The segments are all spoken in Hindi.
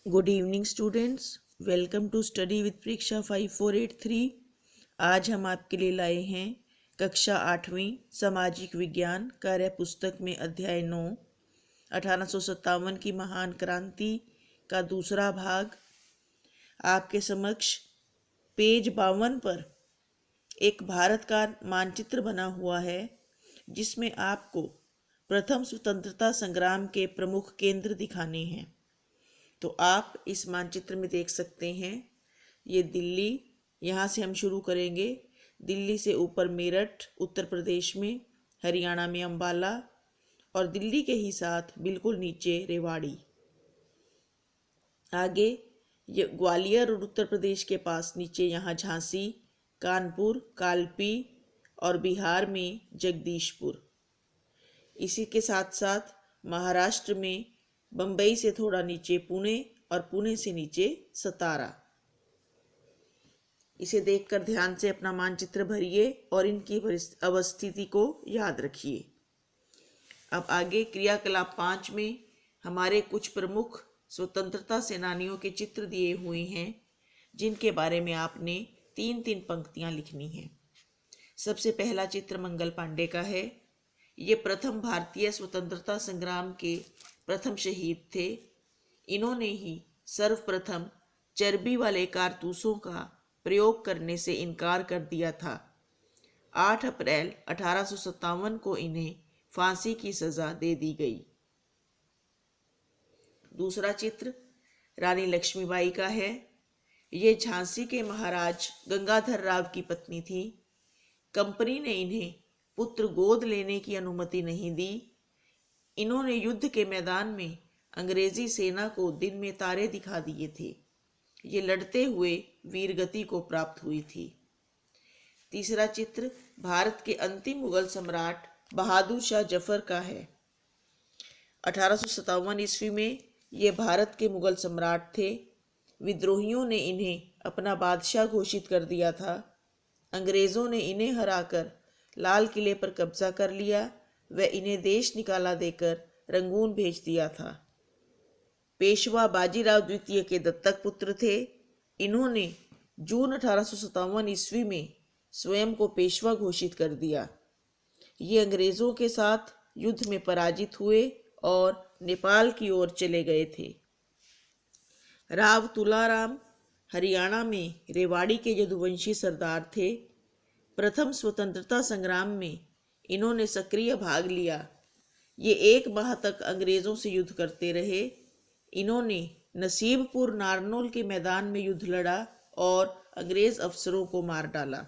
Good evening students, welcome to study with Pariksha 5483। आज हम आपके लिए लाए हैं कक्षा 8वीं सामाजिक विज्ञान कार्य पुस्तक में अध्याय 9 1857 की महान क्रांति का दूसरा भाग। आपके समक्ष पेज 52 पर एक भारत का मानचित्र बना हुआ है, जिसमें आपको प्रथम स्वतंत्रता संग्राम के प्रमुख केंद्र दिखाने हैं। तो आप इस मानचित्र में देख सकते हैं, ये दिल्ली, यहाँ से हम शुरू करेंगे। दिल्ली से ऊपर मेरठ उत्तर प्रदेश में, हरियाणा में अंबाला, और दिल्ली के ही साथ बिल्कुल नीचे रेवाड़ी। आगे ये ग्वालियर और उत्तर प्रदेश के पास नीचे यहाँ झांसी, कानपुर, कालपी और बिहार में जगदीशपुर। इसी के साथ साथ महाराष्ट्र में बंबई से थोड़ा नीचे पुणे और पुणे से नीचे सतारा। इसे देखकर ध्यान से अपना मानचित्र भरिए और इनकी अवस्थिति को याद रखिए। अब आगे क्रियाकलाप 5 में हमारे कुछ प्रमुख स्वतंत्रता सेनानियों के चित्र दिए हुए हैं, जिनके बारे में आपने 3-3 पंक्तियां लिखनी हैं। सबसे पहला चित्र मंगल पांडे का है। ये प्रथम भारतीय स्वतंत्रता संग्राम के प्रथम शहीद थे। इन्होंने ही सर्वप्रथम चर्बी वाले कारतूसों का प्रयोग करने से इनकार कर दिया था। 8 अप्रैल 1857 को इन्हें फांसी की सजा दे दी गई। दूसरा चित्र रानी लक्ष्मीबाई का है। ये झांसी के महाराज गंगाधर राव की पत्नी थी। कंपनी ने इन्हें पुत्र गोद लेने की अनुमति नहीं दी। इन्होंने युद्ध के मैदान में अंग्रेजी सेना को दिन में तारे दिखा दिए थे। ये लड़ते हुए वीरगति को प्राप्त हुई थी। तीसरा चित्र भारत के अंतिम मुगल सम्राट बहादुर शाह जफर का है। 1857 ईस्वी में ये भारत के मुगल सम्राट थे। विद्रोहियों ने इन्हें अपना बादशाह घोषित कर दिया था। अंग्रेजों ने इन्हें हराकर लाल किले पर कब्जा कर लिया व इन्हें देश निकाला देकर रंगून भेज दिया था। पेशवा बाजीराव द्वितीय के दत्तक पुत्र थे। इन्होंने जून 1857 ईस्वी में स्वयं को पेशवा घोषित कर दिया। ये अंग्रेजों के साथ युद्ध में पराजित हुए और नेपाल की ओर चले गए थे। राव तुलाराम हरियाणा में रेवाड़ी के यदुवंशी सरदार थे। प्रथम स्वतंत्रता संग्राम में इन्होंने सक्रिय भाग लिया। ये 1 माह तक अंग्रेजों से युद्ध करते रहे। इन्होंने नसीबपुर नारनौल के मैदान में युद्ध लड़ा और अंग्रेज अफसरों को मार डाला।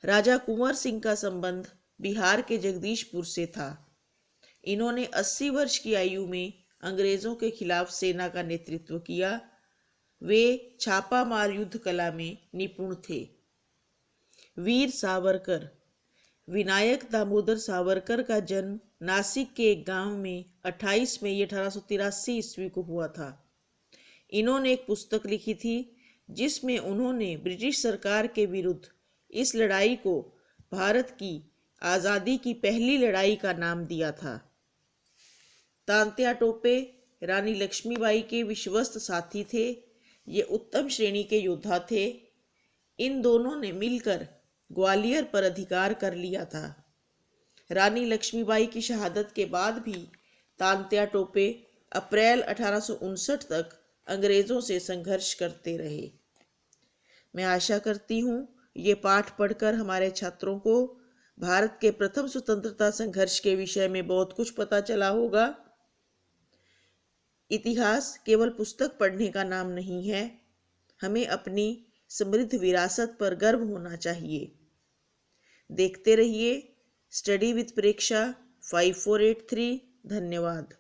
राजा कुंवर सिंह का संबंध बिहार के जगदीशपुर से था। इन्होंने 80 वर्ष की आयु में अंग्रेजों के खिलाफ सेना का नेतृत्व किया। वे छापामार युद्ध कला में निपुण थे। वीर सावरकर विनायक दामोदर सावरकर का जन्म नासिक के एक गांव में 28 मई 1883 ईस्वी को हुआ था। इन्होंने एक पुस्तक लिखी थी, जिसमें उन्होंने ब्रिटिश सरकार के विरुद्ध इस लड़ाई को भारत की आज़ादी की पहली लड़ाई का नाम दिया था। तांत्या टोपे रानी लक्ष्मीबाई के विश्वस्त साथी थे। ये उत्तम श्रेणी के योद्धा थे। इन दोनों ने मिलकर ग्वालियर पर अधिकार कर लिया था। रानी लक्ष्मीबाई की शहादत के बाद भी तांत्या टोपे अप्रैल 1859 तक अंग्रेजों से संघर्ष करते रहे। मैं आशा करती हूँ ये पाठ पढ़कर हमारे छात्रों को भारत के प्रथम स्वतंत्रता संघर्ष के विषय में बहुत कुछ पता चला होगा। इतिहास केवल पुस्तक पढ़ने का नाम नहीं है। हमें अपनी समृद्ध विरासत पर गर्व होना चाहिए। देखते रहिए स्टडी विद परीक्षा 5483। धन्यवाद।